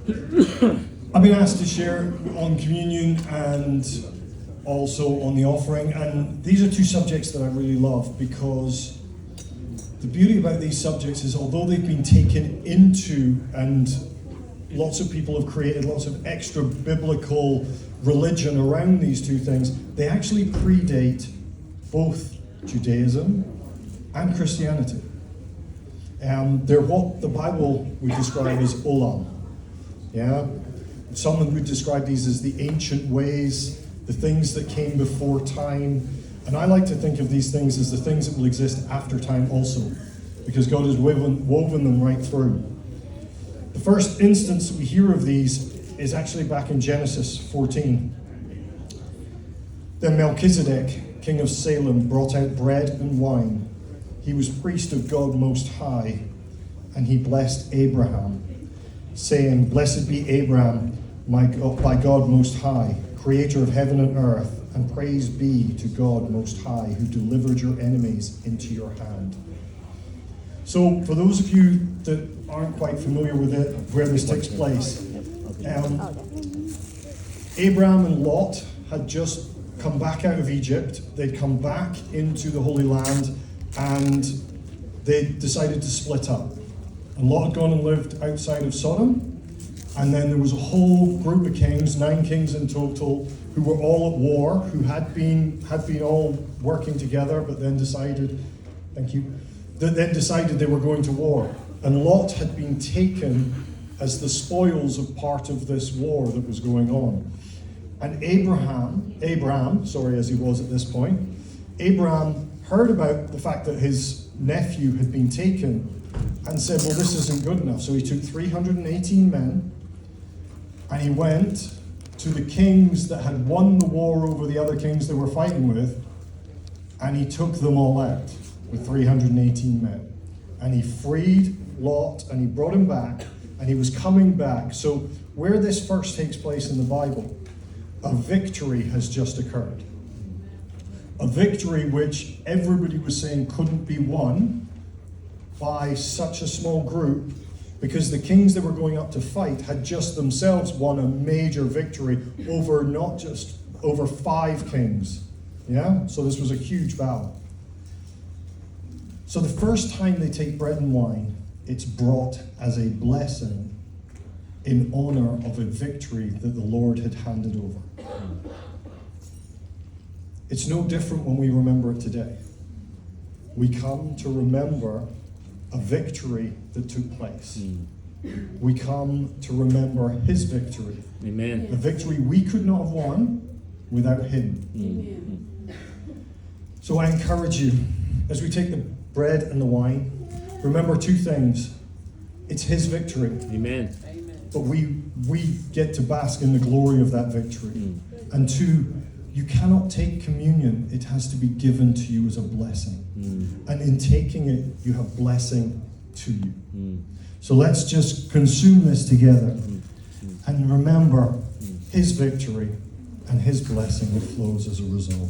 I've been asked to share on communion and also on the offering, and these are two subjects that I really love, because the beauty about these subjects is, although they've been taken into, and lots of people have created lots of extra biblical religion around these two things, they actually predate both Judaism and Christianity. They're what the Bible would describe as olam. Yeah? Some would describe these as the ancient ways, the things that came before time. And I like to think of these things as the things that will exist after time also, because God has woven them right through. The first instance we hear of these is actually back in Genesis 14. Then Melchizedek, king of Salem, brought out bread and wine. He was priest of God Most High, and he blessed Abraham, saying, "Blessed be Abraham, by God Most High, creator of heaven and earth, and praise be to God Most High, who delivered your enemies into your hand." So, for those of you that aren't quite familiar with it, where this takes place, Abraham and Lot had just come back out of Egypt. They'd come back into the Holy Land, and they decided to split up. And Lot had gone and lived outside of Sodom, and then there was a whole group of kings, 9 kings in total, who were all at war, who had been all working together, but then decided, they were going to war. And Lot had been taken as the spoils of part of this war that was going on. And Abraham, as he was at this point, Abraham heard about the fact that his nephew had been taken and said, well, this isn't good enough. So he took 318 men and he went to the kings that had won the war over the other kings they were fighting with, and he took them all out with 318 men. And he freed Lot and he brought him back, and he was coming back. So where this first takes place in the Bible, a victory has just occurred. A victory which everybody was saying couldn't be won by such a small group, because the kings that were going up to fight had just themselves won a major victory over not just over 5 kings. Yeah? So this was a huge battle. So the first time they take bread and wine, it's brought as a blessing in honor of a victory that the Lord had handed over. It's no different when we remember it today. We come to remember a victory that took place. We come to remember his victory. Amen. A victory we could not have won without him. Amen. So I encourage you, as we take the bread and the wine, remember 2 things. It's his victory. Amen. But we get to bask in the glory of that victory. And 2, you cannot take communion. It has to be given to you as a blessing. And in taking it, you have blessing to you. So let's just consume this together and remember his victory and his blessing that flows as a result.